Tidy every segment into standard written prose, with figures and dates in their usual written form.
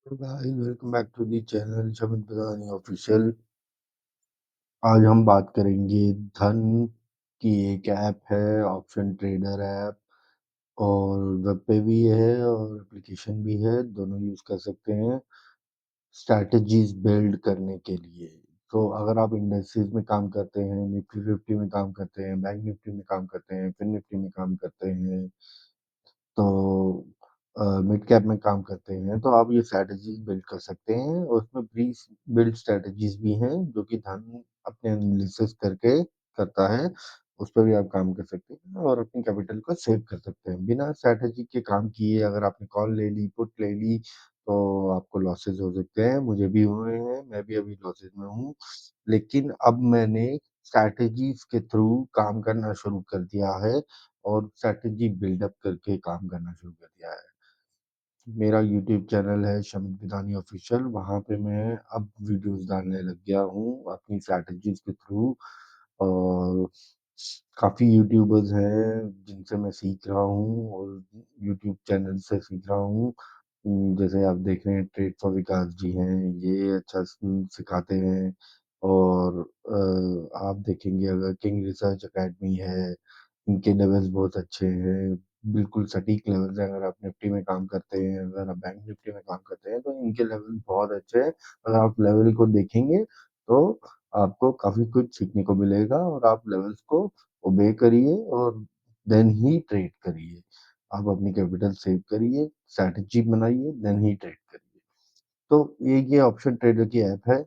Guys welcome back to the channel Shamit Badani official. आज हम बात करेंगे धन की। एक ऐप है ऑप्शन ट्रेडर ऐप, और वेब पे भी है और एप्लीकेशन भी है, दोनों यूज कर सकते हैं स्ट्रैटेजीज बिल्ड करने के लिए। तो अगर आप इंडस्ट्रीज में काम करते हैं, निफ्टी 50 में काम करते हैं, बैंक निफ्टी में काम करते हैं, फिन निफ्टी में काम करते हैं, तो मिड कैप में काम करते हैं, तो आप ये स्ट्रैटेजीज बिल्ड कर सकते हैं। और उसमें प्री बिल्ड स्ट्रैटेजीज भी हैं जो कि धन अपने एनालिसिस करके करता है। उस पर भी आप काम कर सकते हैं और अपनी कैपिटल को सेव कर सकते हैं। बिना स्ट्रैटेजी के काम किए अगर आपने कॉल ले ली, पुट ले ली, तो आपको लॉसेस हो सकते हैं। मुझे भी हुए हैं, मैं भी अभी लॉसेस में हूँ। लेकिन अब मैंने स्ट्रैटेजीज के थ्रू काम करना शुरू कर दिया है और स्ट्रैटेजी बिल्डअप करके काम करना शुरू कर दिया है। मेरा यूट्यूब चैनल है शमित बिदानी ऑफिशियल, वहाँ पे मैं अब वीडियोस डालने लग गया हूँ अपनी स्ट्रैटेजीज के थ्रू। और काफ़ी यूट्यूबर्स हैं जिनसे मैं सीख रहा हूँ और यूट्यूब चैनल से सीख रहा हूँ। जैसे आप देख रहे हैं ट्रेड फॉर विकास जी हैं, ये अच्छा सिखाते हैं। और आप देखेंगे अगर किंग रिसर्च एकेडमी है, इनके लेवल्स बहुत अच्छे हैं, बिल्कुल सटीक लेवल्स हैं। अगर आप निफ्टी में काम करते हैं, अगर आप बैंक निफ्टी में काम करते हैं, तो इनके लेवल बहुत अच्छे हैं। अगर आप लेवल को देखेंगे तो आपको काफी कुछ सीखने को मिलेगा और आप लेवल्स को ओबे करिए और देन ही ट्रेड करिए। आप अपनी कैपिटल सेव करिए, स्ट्रैटेजी बनाइए, देन ही ट्रेड करिए। तो ये ऑप्शन ट्रेडर की ऐप है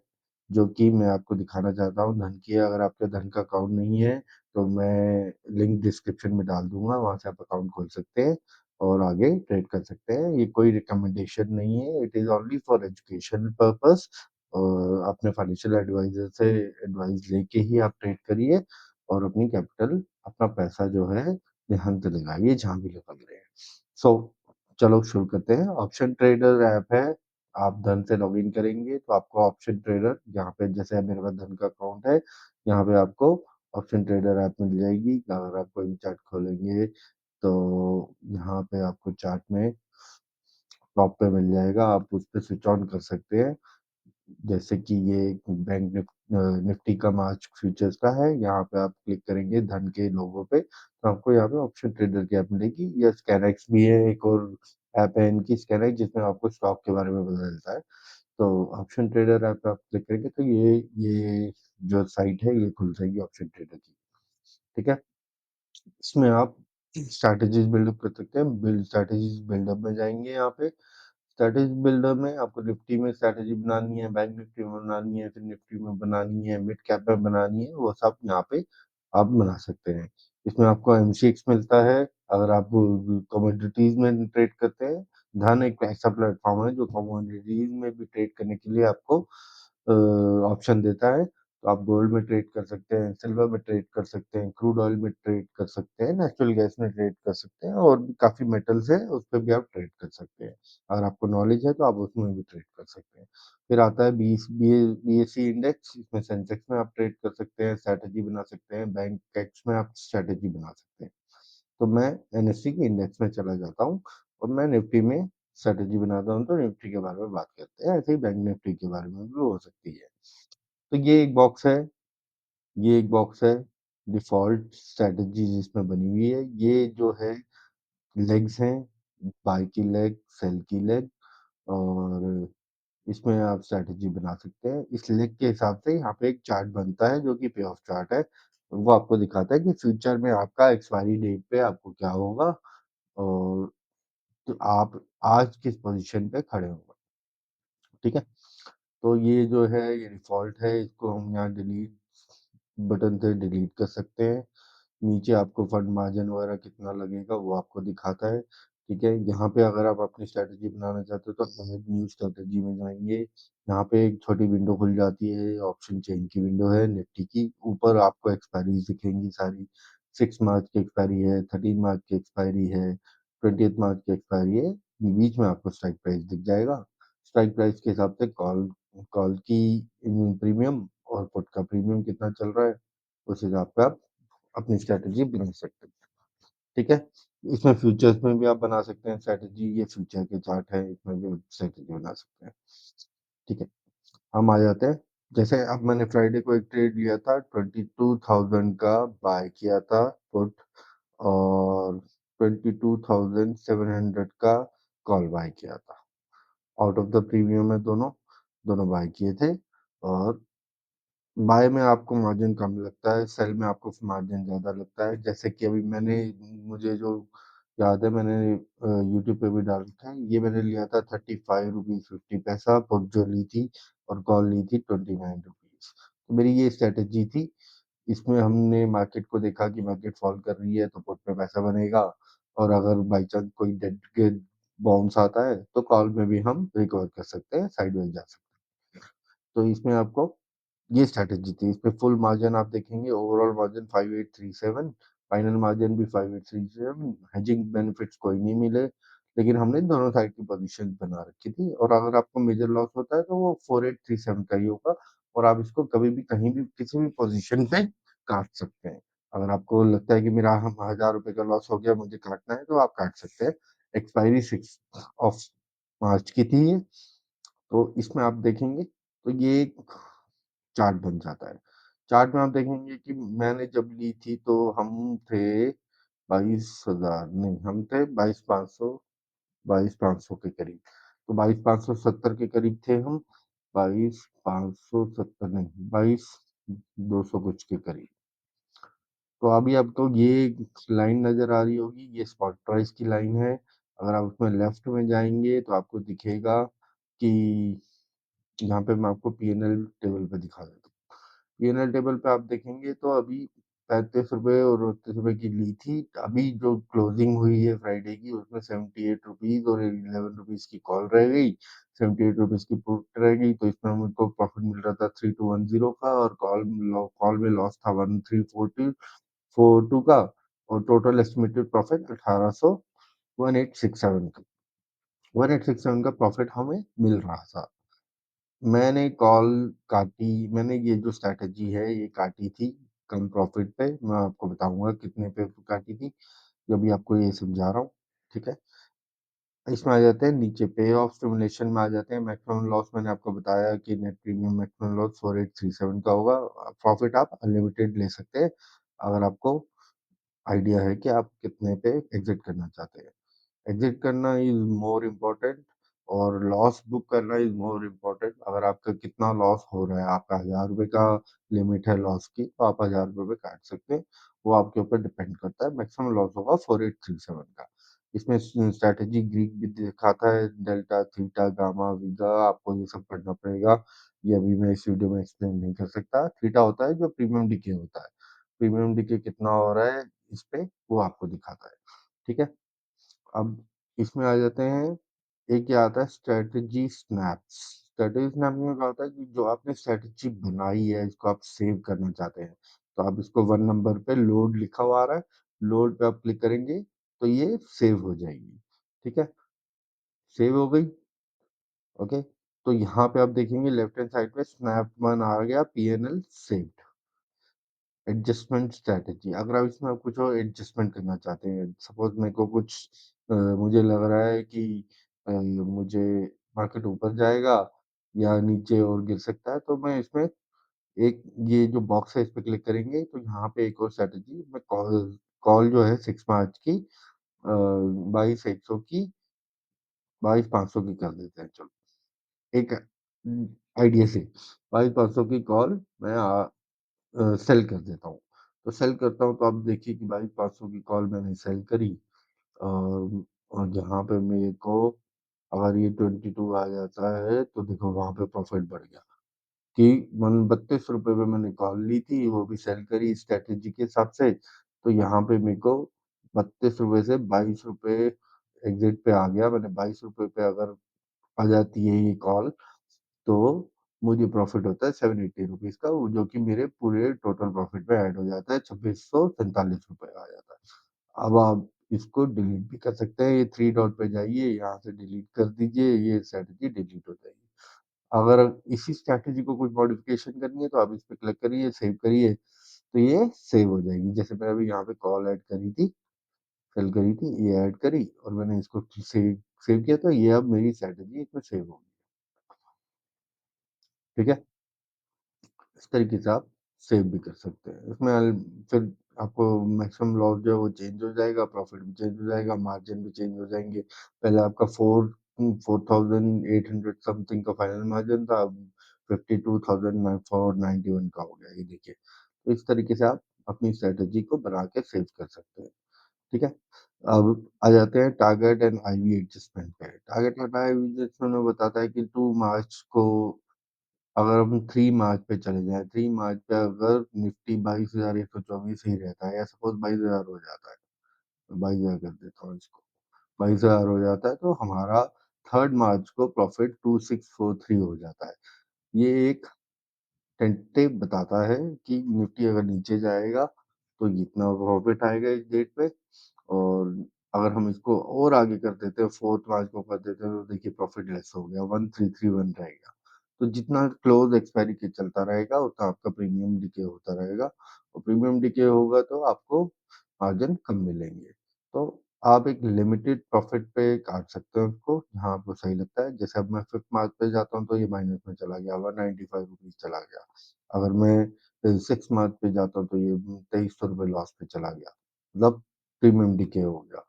जो कि मैं आपको दिखाना चाहता हूँ धन की। अगर आपके धन का अकाउंट नहीं है तो मैं लिंक डिस्क्रिप्शन में डाल दूंगा, वहां से आप अकाउंट खोल सकते हैं और आगे ट्रेड कर सकते हैं। ये कोई रिकमेंडेशन नहीं है, it is only for education purpose. और अपने फाइनेंशियल एडवाइजर से एडवाइस लेके ही आप ट्रेड करिए और अपनी कैपिटल, अपना पैसा जो है ध्यान से लगाइए जहां भी लगा रहे हैं। सो चलो शुरू करते हैं। ऑप्शन ट्रेडर ऐप है, आप धन से लॉगिन करेंगे तो आपको ऑप्शन ट्रेडर, यहाँ पे जैसे मेरे पास धन का अकाउंट है, यहाँ पे आपको ऑप्शन ट्रेडर ऐप मिल जाएगी। अगर आप कोई भी चार्ट खोलेंगे तो यहाँ पे आपको चार्ट में टॉप पे मिल जाएगा, आप उस पर स्विच ऑन कर सकते हैं। जैसे कि ये बैंक निफ्टी का मार्च फ्यूचर्स का है, यहाँ पे आप क्लिक करेंगे धन के लोगों पे तो आपको यहाँ पे ऑप्शन ट्रेडर की ऐप मिलेगी। या स्कैनएक्स भी है, एक और ऐप है इनकी स्कैनएक्स, जिसमें आपको स्टॉक के बारे में पता चलता है। तो ऑप्शन ट्रेडर ऐप पे आप क्लिक करेंगे तो ये जो साइट है ये खुल जाएगी ऑप्शन ट्रेडर की। ठीक है, इसमें आप स्ट्रैटेजीज बिल्डअप कर सकते हैं। बिल्ड स्ट्रैटेजीज बिल्डअप में जाएंगे, यहाँ पे स्ट्रैटेजी बिल्डर में आपको निफ्टी में स्ट्रैटेजी बनानी है, बैंक निफ्टी में बनानी है, फिर निफ्टी में बनानी है, मिड कैप में बनानी है, वो सब यहाँ पे आप बना सकते हैं। इसमें आपको एमसीएक्स मिलता है अगर आप कमोडिटीज में ट्रेड करते हैं। धन एक ऐसा प्लेटफॉर्म है जो कमोडिटीज में भी ट्रेड करने के लिए आपको ऑप्शन देता है। तो आप गोल्ड में ट्रेड कर सकते हैं, सिल्वर में ट्रेड कर सकते हैं, क्रूड ऑयल में ट्रेड कर सकते हैं, नेचुरल गैस में ट्रेड कर सकते हैं, और भी काफी मेटल्स है उस पर भी आप ट्रेड कर सकते हैं। अगर आपको नॉलेज है तो आप उसमें भी ट्रेड कर सकते हैं। फिर आता है बीएसई इंडेक्स, इसमें सेंसेक्स में आप ट्रेड कर सकते हैं, स्ट्रैटेजी बना सकते हैं, बैंक एक्स में आप स्ट्रैटेजी बना सकते हैं। तो मैं एनएससी के इंडेक्स में चला जाता हूँ और मैं निफ्टी में स्ट्रैटेजी बनाता हूँ। तो निफ्टी के बारे में बात करते हैं, ऐसे ही बैंक निफ्टी के बारे में भी हो सकती है। तो ये एक बॉक्स है, ये एक बॉक्स है डिफॉल्ट स्ट्रैटेजी जिसमें बनी हुई है। ये जो है लेग्स हैं, बाय की लेग, सेल की लेग, और इसमें आप स्ट्रैटेजी बना सकते हैं। इस लेग के हिसाब से यहाँ पे एक चार्ट बनता है जो कि पे ऑफ चार्ट है। वो आपको दिखाता है कि फ्यूचर में आपका एक्सपायरी डेट पे आपको क्या होगा और तो आप आज किस पोजीशन पे खड़े होंगे। ठीक है, तो ये जो है ये डिफॉल्ट है, इसको हम यहाँ डिलीट बटन से डिलीट कर सकते हैं। नीचे आपको फंड मार्जिन वगैरह कितना लगेगा वो आपको दिखाता है। ठीक है, यहाँ पे अगर आप अपनी स्ट्रैटेजी बनाना चाहते हो तो ऐड न्यू स्ट्रैटेजी में जाएंगे। यहाँ पे एक छोटी विंडो खुल जाती है, ऑप्शन चेंज की विंडो है निफ्टी की। ऊपर आपको एक्सपायरी दिखेंगी सारी, 6 मार्च की एक्सपायरी है, 13 मार्च की एक्सपायरी है, 20 मार्च की एक्सपायरी है। बीच में आपको स्ट्राइक प्राइस दिख जाएगा। स्ट्राइक प्राइस के हिसाब से कॉल कॉल की प्रीमियम और पुट का प्रीमियम कितना चल रहा है, उस हिसाब से आप अपनी स्ट्रैटेजी बना सकते हैं। ठीक है? इसमें फ्यूचर्स में भी आप बना सकते हैं स्ट्रैटेजी, ये फ्यूचर के चार्ट है, इसमें भी स्ट्रैटेजी बना सकते हैं। ठीक है, हम आ जाते हैं, जैसे अब मैंने फ्राइडे को एक ट्रेड लिया था, 22,000 का बाय किया था पुट, और 22,700 का कॉल बाय किया था। आउट ऑफ द प्रीमियम है दोनों, दोनों बाय किए थे। और बाय में आपको मार्जिन कम लगता है, सेल में आपको मार्जिन ज़्यादा लगता है। जैसे कि अभी मैंने, मुझे जो याद है, मैंने यूट्यूब पे भी डाल रखा है, ये मैंने लिया था 35 रुपीज़ 50 पैसा पुट जो ली थी, और कॉल ली थी 29 रुपीज़। तो मेरी ये स्ट्रेटेजी थी। इसमें हमने मार्केट को देखा कि मार्केट फॉल कर रही है तो पुट में पैसा बनेगा, और अगर बाई चांस कोई डेड के बाउंस आता है तो कॉल में भी हम रिकवर कर सकते हैं, साइडवेज जा सकते हैं। तो इसमें आपको ये स्ट्रैटेजी थी। इसमें फुल मार्जिन आप देखेंगे, ओवरऑल मार्जिन 5837, फाइनल मार्जिन भी 5837, हेजिंग बेनिफिट्स कोई नहीं मिले, लेकिन हमने दोनों साइड की पोजीशन बना रखी थी। और अगर आपको मेजर लॉस होता है तो वो 4837 का ही होगा, और आप इसको कभी भी कहीं भी किसी भी पोजीशन पे काट सकते हैं। अगर आपको लगता है कि मेरा हम 1000 रुपए का लॉस हो गया, मुझे काटना है, तो आप काट सकते हैं। एक्सपायरी 6 मार्च की थी ये। तो इसमें आप देखेंगे तो ये चार्ट बन जाता है। चार्ट में आप देखेंगे कि मैंने जब ली थी तो हम थे 22,000 नहीं, हम थे 22,500, 22,500 के करीब। तो 22,570 के करीब थे हम, 22,570 नहीं, 22,200 कुछ के करीब। तो अभी आपको ये लाइन नजर आ रही होगी, ये स्पॉट प्राइस की लाइन है। अगर आप उसमें लेफ्ट में जाएंगे तो आपको दिखेगा कि यहाँ पे मैं आपको पीएनएल टेबल पे दिखा देता हूँ। पीएनएल टेबल पे आप देखेंगे तो अभी 35 रुपए और 29 रुपए की ली थी। अभी जो क्लोजिंग हुई है फ्राइडे की, उसमें 78 रुपीज और 11 रुपीज की कॉल रह गई, 78 रुपीज की पुट रह गई। तो इसमें हमको प्रॉफिट मिल रहा था 3210 का, और कॉल में लॉस था 1342 का, और टोटल एस्टिमेटेड प्रॉफिट 1867 का, 1867 का प्रॉफिट हमें मिल रहा था। मैंने कॉल काटी, मैंने ये जो स्ट्रैटेजी है ये काटी थी कम प्रॉफिट पे। मैं आपको बताऊंगा कितने पे काटी थी, जो भी आपको ये समझा रहा हूँ। ठीक है, इसमें आ जाते हैं नीचे, पे ऑफ सिमुलेशन में आ जाते हैं। मैक्सिमम लॉस मैंने आपको बताया कि नेट प्रीमियम मैक्सिमम लॉस 4837 का होगा। प्रॉफिट आप अनलिमिटेड ले सकते हैं, अगर आपको आइडिया है कि आप कितने पे एग्जिट करना चाहते हैं। एग्जिट करना इज मोर इम्पोर्टेंट, और लॉस बुक करना इज मोर इम्पोर्टेंट। अगर आपका कितना लॉस हो रहा है, आपका 1000 रुपए का लिमिट है लॉस की, तो आप 1000 रुपए काट सकते हैं। वो आपके ऊपर डिपेंड करता है। मैक्सिमम लॉस होगा 4837 का। इसमें स्ट्रैटेजी ग्रीक भी दिखाता है, डेल्टा थीटा गामा वीगा, आपको ये सब पढ़ना पड़ेगा। ये अभी मैं इस वीडियो में एक्सप्लेन नहीं कर सकता। थीटा होता है जो प्रीमियम डिके होता है, प्रीमियम डिके कितना हो रहा है इस पे, वो आपको दिखाता है। ठीक है, अब इसमें आ जाते हैं। एक क्या आता है, स्ट्रेटजी स्नैप्स। स्ट्रेटजी स्नैप में क्या होता है कि जो आपने स्ट्रेटजी बनाई है, इसको आप सेव करना चाहते हैं, तो आप इसको 1 नंबर पे लोड लिखा हुआ आ रहा है, लोड पे आप क्लिक करेंगे तो ये सेव हो जाएगी। ठीक है, सेव हो गई। ओके, तो यहाँ पे आप देखेंगे लेफ्ट हैंड साइड पे स्नैप वन आ गया, पीएनएल सेव्ड। एडजस्टमेंट स्ट्रैटेजी, अगर आप इसमें आप कुछ और एडजस्टमेंट करना चाहते हैं, सपोज मेरे को कुछ मुझे लग रहा है कि मुझे मार्केट ऊपर जाएगा या नीचे और गिर सकता है, तो मैं इसमें एक ये जो बॉक्स है इस पे क्लिक करेंगे तो यहाँ पे एक और स्ट्रैटेजी, मैं कॉल कॉल जो है 6 मार्च की 22,100 की 22,500 की कर देते हैं। चलो, एक आइडिया से 22,500 की कॉल मैं सेल कर देता हूँ। तो सेल करता हूँ तो आप देखिए कि 22,500 की कॉल मैंने सेल करी, और यहाँ पे मेरे को अगर ये 22 आ जाता है तो देखो वहां पे प्रॉफिट बढ़ गया कि मन 32 रुपए पे मैंने कॉल ली थी, वो भी सेल करी स्ट्रेटेजी के हिसाब से। तो यहाँ पे मेरे को 32 रुपए से 22 रुपए एग्जिट पे आ गया। मैंने 22 रुपए पे अगर आ जाती है ये कॉल, तो मुझे प्रॉफिट होता है 780 रुपीज का, जो कि मेरे पूरे टोटल प्रॉफिट में ऐड हो जाता है, 2647 रुपए आ जाता है। अब आप इसको डिलीट भी कर सकते हैं, ये थ्री डॉट पे जाइए, यहाँ से डिलीट कर दीजिए, ये स्ट्रैटेजी डिलीट हो जाएगी। अगर इसी स्ट्रैटेजी को कुछ मॉडिफिकेशन करनी है तो आप इस पे क्लिक करिए, सेव करिए, तो ये सेव हो जाएगी। जैसे मैंने अभी यहाँ पे कॉल ऐड करी थी सेल करी थी, ये ऐड करी और मैंने इसको सेव सेव किया, तो ये अब मेरी स्ट्रैटेजी इसमें सेव हो गई। ठीक है? इस तरीके से आप सेव भी कर सकते हैं। इसमें फिर आपको मैक्सिमम लॉस जो है वो चेंज हो जाएगा, प्रॉफिट भी चेंज हो जाएगा, मार्जिन भी चेंज हो जाएँगे। पहले आपका 4800 समथिंग का फाइनल मार्जिन था, अब 52,491 का हो गया, ये देखिए। तो इस तरीके से आप अपनी स्ट्रैटेजी को बना के सेव कर सकते हैं। ठीक है? अब आ जाते हैं टारगेट एंड आईवी एडजस्टमेंट पे। टारगेट एंड आईवी एडजस्टमेंट में बताता है कि 2 मार्च को अगर हम 3 मार्च पे चले जाएँ, 3 मार्च पे अगर निफ्टी 22,124 ही रहता है, या सपोज़ 22,000 हो जाता है, 22,000 कर देता हूँ इसको, 22,000 हो जाता है, तो हमारा 3rd मार्च को प्रॉफ़िट 2643 हो जाता है। ये एक टेंटेटिव बताता है कि निफ्टी अगर नीचे जाएगा, तो इतना प्रॉफ़िट आएगा इस डेट पे, और अगर हम इसको और आगे कर देते हैं, 4th मार्च को कर देते हैं, तो देखिए प्रॉफ़िट लेस हो गया, 1331 रह गया। तो जितना क्लोज़ एक्सपायरी के चलता रहेगा, उतना आपका प्रीमियम डिके होता रहेगा, और प्रीमियम डिके होगा तो आपको मार्जिन कम मिलेंगे। तो आप एक लिमिटेड प्रॉफ़िट पे काट सकते हो उसको, जहाँ आपको सही लगता है। जैसे अब मैं 5th मार्च पे जाता हूँ, तो ये माइनस में चला गया, ₹195 चला गया। अगर मैं 6th मार्च पे जाता हूँ, तो ये ₹2300 लॉस पे चला गया। मतलब प्रीमियम डिके हो गया।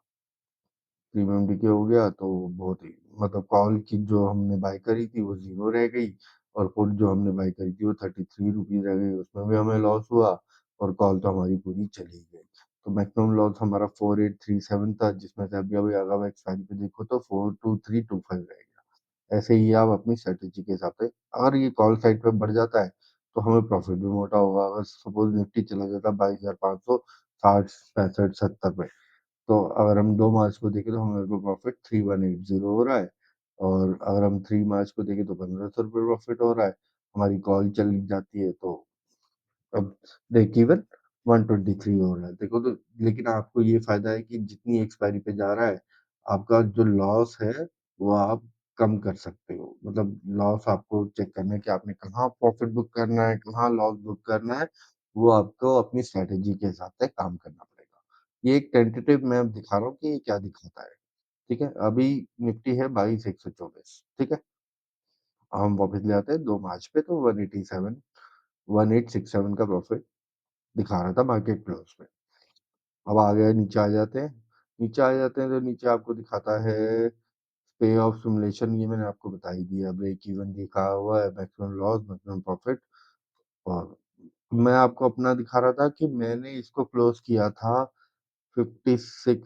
प्रीमियम डिके हो गया तो बहुत ही, मतलब कॉल की जो हमने बाय करी थी वो 0 रह गई, और पुट जो हमने बाय करी थी वो ₹33 रह गई, उसमें भी हमें लॉस हुआ, और कॉल तो हमारी पूरी चली गई। तो मैक्सिमम लॉस हमारा 4837 था, जिसमें से अभी-अभी अगर एक्सपायरी पे देखो तो 42325 रह गया। ऐसे ही आप अपनी स्ट्रैटेजी के हिसाब से, अगर ये कॉल साइड पे बढ़ जाता है, तो हमें प्रॉफिट भी मोटा होगा। अगर सपोज़ निफ्टी चला जाता है 22,560, 65, 70 पे, तो अगर हम 2 मार्च को देखें, तो हमारे को प्रॉफिट 3180 हो रहा है, और अगर हम 3 मार्च को देखें तो ₹1500 प्रॉफिट हो रहा है। हमारी कॉल चली जाती है, तो अब ब्रेक इवन 123 हो रहा है। देखो तो, लेकिन आपको ये फ़ायदा है कि जितनी एक्सपायरी पे जा रहा है, आपका जो लॉस है, वो आप कम कर सकते हो। मतलब लॉस आपको चेक करना है कि आपने कहाँ प्रॉफ़िट बुक करना है, कहाँ लॉस बुक करना है, वो आपको अपनी स्ट्रैटेजी के हिसाब से काम करना पड़ेगा। ये एक टेंटेटिव मैं अब दिखा रहा हूँ कि ये क्या दिखाता है, ठीक है? अभी निफ्टी है 22,124, ठीक है? हम वापस ले आते हैं 2 मार्च पे, तो 1867 का प्रॉफ़िट दिखा रहा था मार्केट क्लोज़ पे। अब आगे नीचे आ जाते हैं, नीचे आ जाते हैं तो नीचे आपको दिखाता है पे ऑफ सिमुलेशन, ये मैंने आपको बता ही दिया, ब्रेक इवन दिखा हुआ है, मैक्सिमम लॉस, मैक्सिमम प्रॉफिट। और मैं आपको अपना दिखा रहा था कि मैंने इसको क्लोज़ किया था 56,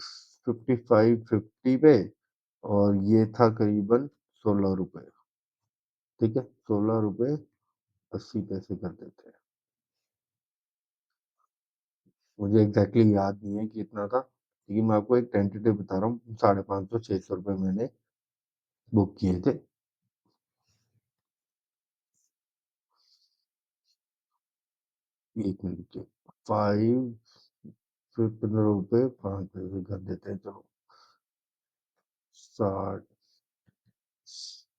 55, 50 पे, और ये था करीबन ₹16, ठीक है? ₹16.80 कर देते हैं। मुझे एग्ज़ैक्टली याद नहीं है कि कितना था, लेकिन मैं आपको एक टेंटेटिव बता रहा हूँ, 550 ₹600 मैंने बुक किए थे। 1 मिनट के 5, फिर ₹15, 5 पैसे कर देते हैं, चलो 60,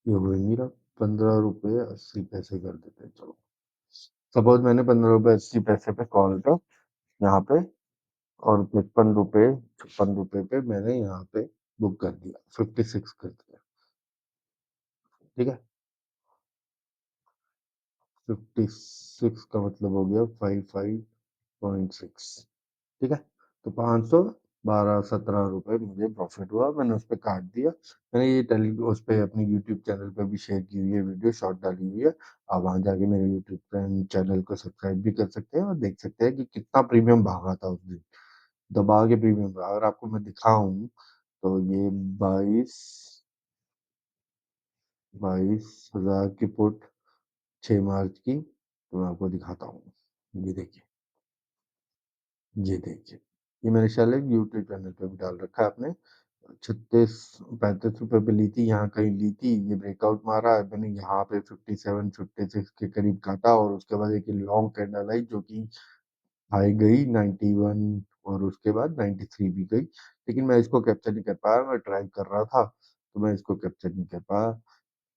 ये हो ही नहीं रहा, ₹15.80 कर देते हैं, चलो। सपोज़ मैंने ₹15.80 पे कॉल था यहाँ पे, और ₹55, ₹56 पे मैंने यहाँ पे बुक कर दिया, 56 कर दिया, ठीक है? 56 का मतलब हो गया 55.6, ठीक है? तो 512, ₹17 मुझे प्रॉफ़िट हुआ, मैंने उसपे काट दिया। मैंने ये उसपे अपने यूट्यूब चैनल पे भी शेयर की हुई है वीडियो, शॉर्ट डाली हुई है। आप वहाँ जाके मेरे यूट्यूब चैनल को सब्सक्राइब भी कर सकते हैं, और देख सकते हैं कि कितना प्रीमियम भागा था उस दिन। दबा के प्रीमियम भागा। अगर आपको मैं दिखाऊँ, तो ये 22,000 की पुट 6 मार्च की, तो मैं आपको दिखाता हूँ। ये देखिए, ये देखिए। ये मैंने शायद एक यूट्यूब चैनल पे भी डाल रखा है अपने। 36 ₹35 पे ली थी, यहाँ कहीं ली थी, ये ब्रेकआउट मारा है, मैंने यहाँ पे 57, 56 के करीब काटा, और उसके बाद एक लॉन्ग कैंडल आई जो कि हाई गई 91, और उसके बाद 93 भी गई। लेकिन मैं इसको कैप्चर नहीं कर पाया, मैं ट्राई कर रहा था, तो मैं इसको कैप्चर नहीं कर पाया।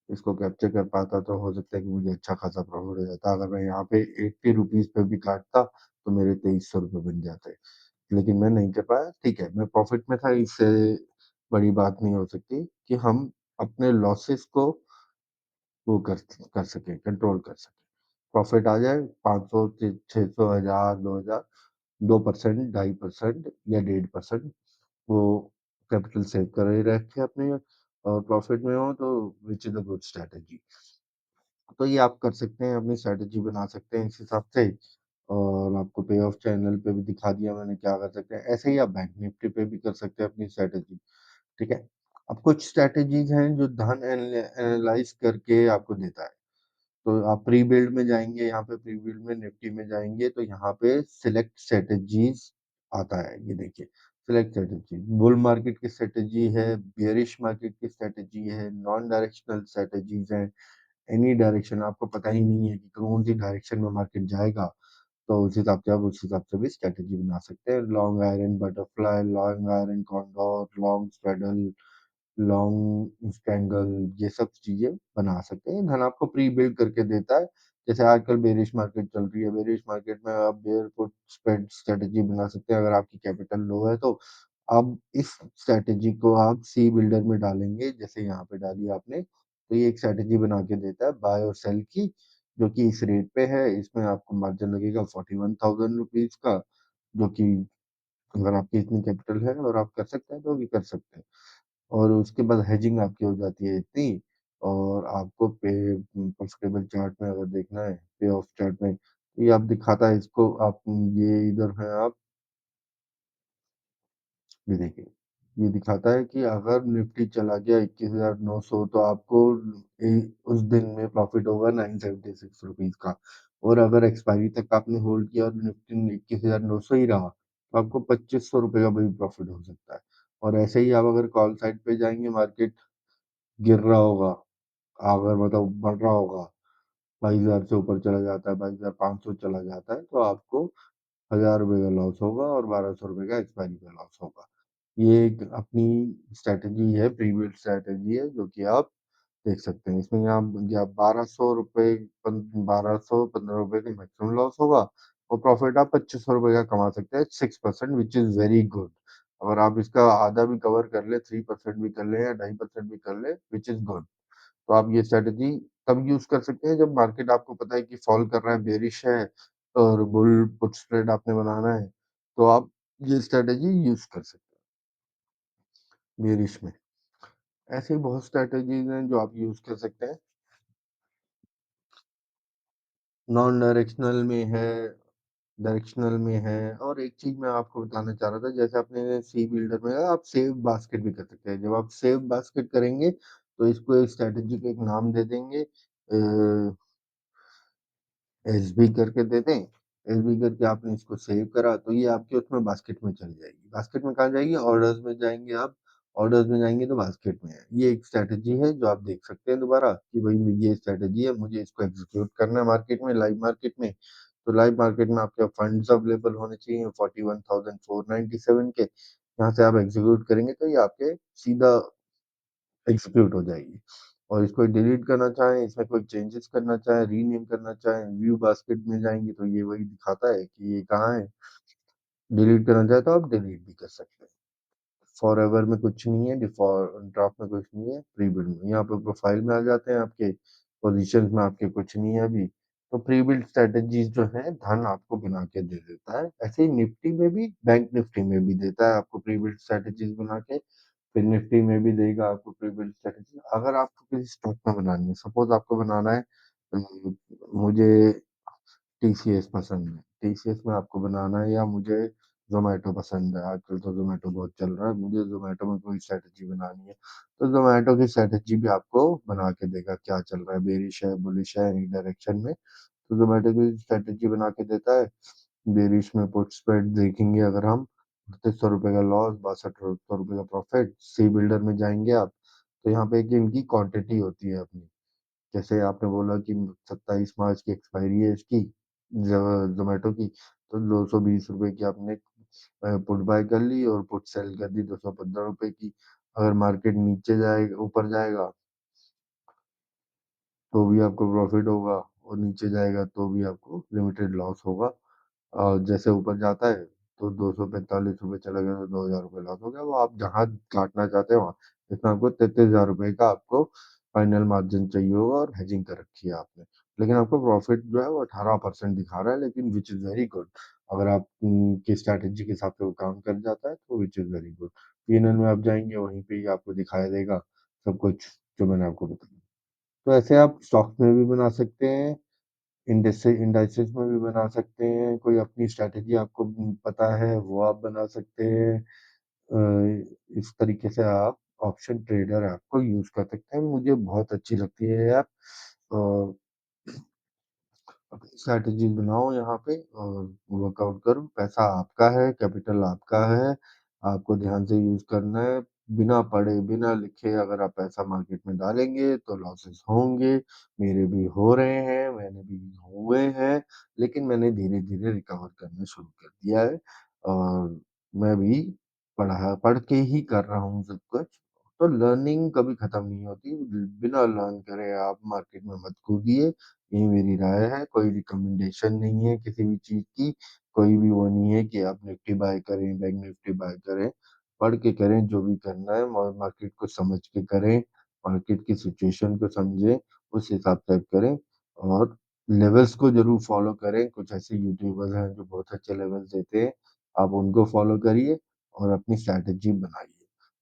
इसको कैप्चर कर पाता तो हो सकता है कि मुझे अच्छा खासा प्रॉफ़िट हो जाता। अगर मैं यहाँ पे ₹80 पे भी काटता, तो मेरे ₹2300 बन जाते। लेकिन मैं नहीं कर पाया, ठीक है, मैं प्रॉफ़िट में था, इससे बड़ी बात नहीं हो सकती कि हम अपने लॉसेस को वो कर सकें, कंट्रोल कर सकें। प्रॉफ़िट आ जाए 500 से 600, 1000, 2000, 2%, 2.5% या 1.5% वो कैपिटल सेव करे रखें अपने और प्रॉफ़िट में हो तो which is a good strategy. तो ये आप कर सकते हैं, अपनी स्ट्रैटेजी बना सकते हैं इस हिसाब से और आपको पे ऑफ चैनल पे भी दिखा दिया मैंने क्या कर सकते हैं। ऐसे ही आप बैंक निफ्टी पे भी कर सकते हैं अपनी स्ट्रैटेजी, ठीक है? अब कुछ स्ट्रैटेजीज़ हैं जो धन एनालाइज़ करके आपको देता है। तो आप प्री बिल्ड में जाएँगे, यहाँ पे प्री बिल्ड में निफ्टी में जाएँगे तो यहाँ पे सिलेक्ट स्ट्रैटेजीज़ आता है, ये देखिए। सिलेक्ट स्ट्रैटेजी, बुल मार्केट की स्ट्रैटेजी है, बेयरिश मार्केट की स्ट्रैटेजी है, नॉन डायरेक्शनल स्ट्रैटेजीज़ हैं, एनी डायरेक्शन आपको पता ही नहीं है कि कौन-सी डायरेक्शन में मार्केट जाएगा, तो उस हिसाब से भी स्ट्रैटेजी बना सकते हैं। Long iron butterfly, long iron condor, long straddle, long strangle ये सब चीज़ें बना सकते हैं। धन आपको प्री बिल्ड करके देता है। जैसे आजकल बेयरिश मार्केट चल रही है, बेयरिश मार्केट में आप बेयर पुट स्प्रेड स्ट्रैटेजी बना सकते हैं अगर आपकी कैपिटल लो है तो। अब इस स्ट्रैटेजी को आप सी बिल्डर में डालेंगे, जैसे यहाँ पे डाली आपने, तो ये एक स्ट्रैटेजी बना के देता है बाय और सेल की, जो कि इस रेट पे है। इसमें आपको मार्जिन लगेगा ₹41,000 का, जो कि अगर आपकी इतनी कैपिटल है और आप कर सकते हैं तो भी कर सकते हैं। और उसके बाद हेजिंग आपकी हो जाती है इतनी और आपको प्रॉफिटेबल चार्ट में अगर देखना है, पे ऑफ चार्ट में, तो ये आप दिखाता है इसको आप ये इधर हैं आप, ये देखिए, ये दिखाता है कि अगर निफ्टी चला गया 21,900 तो आपको उस दिन में प्रॉफिट होगा ₹976 का और अगर एक्सपायरी तक आपने होल्ड किया और निफ्टी 21,900 ही रहा तो आपको ₹2500 का भी प्रॉफिट हो सकता है। और ऐसे ही आप अगर कॉल साइड पे जाएंगे, मार्केट गिर रहा होगा, अगर मतलब बढ़ रहा होगा, 22,000 से ऊपर चला जाता है, 22,500 चला जाता है, तो आपको ₹1000 का लॉस होगा और ₹1200 का एक्सपायरी का लॉस होगा। ये एक अपनी स्ट्रैटेजी है, प्रीबिल्ड स्ट्रैटेजी है, जो कि आप देख सकते हैं। इसमें आप या ₹1200 ₹1200-15 का मैक्सिमम लॉस होगा और प्रॉफिट आप ₹2500 का कमा सकते हैं, 6% व्हिच इज़ वेरी गुड। अगर आप इसका आधा भी कवर कर लें, 3% भी कर लें या 2.5% भी कर लें, व्हिच इज़ गुड। तो आप ये स्ट्रैटेजी तब यूज़ कर सकते हैं जब मार्केट आपको पता है कि फॉल कर रहा है, बेयरिश है और बुल पुट स्प्रेड आपने बनाना है, तो आप ये स्ट्रैटेजी यूज़ कर सकते हैं बेयरिश में। ऐसे ही बहुत स्ट्रैटेजीज़ हैं जो आप यूज़ कर सकते हैं। नॉन डायरेक्शनल में है, डायरेक्शनल में है और एक चीज़ मैं आपको बताना चाह रहा था, जैसे आपने सी बिल्डर में आप सेव बास्केट भी कर सकते हैं। जब आप सेव बास्केट करेंगे, तो इसको एक स्ट्रैटेजी को एक नाम दे देंगे एसबी करके दे दें, एसबी करके आपने इसको सेव करा तो ये आपके उसमें बास्केट में चली जाएगी। बास्केट में कहाँ जाएगी? ऑर्डर्स में जाएँगे आप, ऑर्डर्स में जाएँगे तो बास्केट में है। ये एक स्ट्रैटेजी है जो आप देख सकते हैं दोबारा कि भई ये स्ट्रैटेजी है, मुझे इसको एग्ज़ीक्यूट करना है मार्केट में, लाइव मार्केट में। तो लाइव मार्केट में आपके फंड्स अवेलेबल होने चाहिए 41,497 के। यहाँ से आप एग्ज़ीक्यूट करेंगे तो ये आपके सीधा एग्ज़ीक्यूट हो जाएगी। और इसको डिलीट करना चाहें, इसमें कोई चेंजेस करना चाहें, रीनेम करना चाहें, व्यू बास्केट में जाएँगे तो ये वही दिखाता है कि ये कहाँ है। डिलीट करना चाहें तो आप डिलीट भी कर सकते हैं। फॉरएवर में कुछ नहीं है, ड्राफ्ट में कुछ नहीं है, प्री-बिल्ड में। यहाँ पे प्रोफाइल में आ जाते हैं आपके, पोज़ीशंस में आपके कुछ नहीं है अभी। तो प्री-बिल्ड स्ट्रैटेजीज़ जो हैं, धन आपको बना के दे देता है। ऐसे ही निफ्टी में भी, बैंक निफ्टी में भी देता है आपको प्री-बिल्ड स्ट्रैटेजीज़ बना के। फिर निफ्टी में भी देगा आपको प्री-बिल्ड स्ट्रैटेजी। अगर आपको किसी स्टॉक में बनानी है, सपोज़ आपको बनाना है मुझे टीसीएस पसंद है, टीसीएस में आपको बनाना है या मुझे ज़ोमैटो पसंद है, आजकल तो ज़ोमैटो बहुत चल रहा है, मुझे ज़ोमैटो में कोई स्ट्रैटेजी बनानी है, तो ज़ोमैटो की स्ट्रैटेजी भी आपको बना के देगा, क्या चल रहा है, बेरिश है, बुलिश है, एनी डायरेक्शन में, तो ज़ोमैटो की स्ट्रैटेजी बना के देता है। बेरिश में पुट स्प्रेड देखेंगे अगर हम, ₹৩২00 का लॉस, ₹6200 का प्रॉफिट, सी बिल्डर में जाएँगे आप, तो यहाँ पे एक इनकी क्वांटिटी होती है अपनी। जैसे आपने बोला कि 27 मार्च की एक्सपायरी है इसकी ज़ोमैटो की, तो ₹220 की आपने पुट बाय कर ली और पुट सेल कर दी ₹215 की। अगर मार्केट नीचे जाएगा ऊपर जाएगा, तो भी आपको प्रॉफ़िट होगा और नीचे जाएगा तो भी आपको लिमिटेड लॉस होगा। और जैसे ऊपर जाता है तो ₹245 चला गया तो ₹2000 लॉस हो गया। वो आप जहाँ काटना चाहते हैं वहाँ। इसमें आपको ₹33,000 का आपको फाइनल मार्जिन चाहिए होगा और हेजिंग कर रखी है आपने। लेकिन आपको प्रॉफिट जो है वो 18% दिखा रहा है, लेकिन व्हिच इज़ वेरी गुड। अगर आप की स्ट्रैटेजी के हिसाब से वो काम कर जाता है तो which is very good. P&L में आप जाएँगे वहीं पे ही आपको दिखाई देगा सब कुछ जो मैंने आपको बताया। तो ऐसे आप स्टॉक्स में भी बना सकते हैं, इंडाइसेस में भी बना सकते हैं, कोई अपनी स्ट्रैटेजी आपको पता है वो आप बना सकते हैं। इस तरीके से आप ऑप्शन ट्रेडर ऐप को यूज़ कर सकते हैं। मुझे बहुत अच्छी लगती है ये ऐप। और अपनी स्ट्रैटेजी बनाओ यहाँ पे और वर्कआउट करो। पैसा आपका है, कैपिटल आपका है, आपको ध्यान से यूज़ करना है। बिना पढ़े, बिना लिखे अगर आप पैसा मार्केट में डालेंगे तो लॉसेस होंगे। मेरे भी हो रहे हैं, मैंने भी हुए हैं, लेकिन मैंने धीरे-धीरे रिकवर करना शुरू कर दिया है और मैं भी पढ़ के ही कर रहा हूँ सब कुछ। तो लर्निंग कभी खत्म नहीं होती। बिना लर्न करे आप मार्केट में मत कूदिए। यही मेरी राय है। कोई रिकमेंडेशन नहीं है किसी भी चीज़ की। कोई भी वो नहीं है कि आप निफ्टी बाय करें, बैंक निफ्टी बाय करें। पढ़ के करें जो भी करना है, मार्केट को समझ के करें, मार्केट की सिचुएशन को समझें, उस हिसाब से आप करें और लेवल्स को ज़रूर फॉलो करें। कुछ ऐसे यूट्यूबर्स हैं जो बहुत अच्छे लेवल्स देते हैं, आप उनको फॉलो करिए और अपनी स्ट्रैटेजी बनाइए।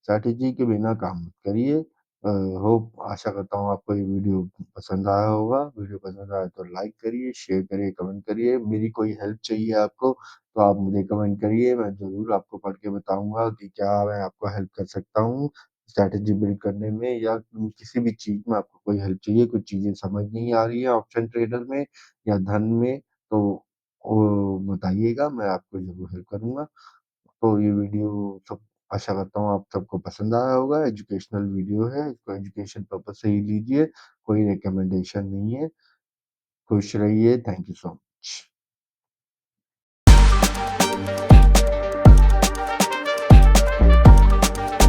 स्ट्रैटेजी के बिना काम मत करिए। होप आशा करता हूँ आपको ये वीडियो पसंद आया होगा। वीडियो पसंद आया तो लाइक करिए, शेयर करिए, कमेंट करिए। मेरी कोई हेल्प चाहिए आपको तो आप मुझे कमेंट करिए, मैं ज़रूर आपको पढ़ के बताऊँगा कि क्या मैं आपको हेल्प कर सकता हूँ, स्ट्रैटेजी बिल्ड करने में या किसी भी चीज़ में आपको कोई हेल्प चाहिए, कुछ चीज़ें समझ नहीं आ रही है ऑप्शन ट्रेडर में या धन में, तो वो बताइएगा, मैं आपको ज़रूर हेल्प करूँगा। तो ये वीडियो सब आशा करता हूँ आप सबको पसंद आया होगा। एजुकेशनल वीडियो है, इसको एजुकेशन पर्पज़ से ही लीजिए, कोई रिकमेंडेशन नहीं है। खुश रहिए, थैंक यू सो मच।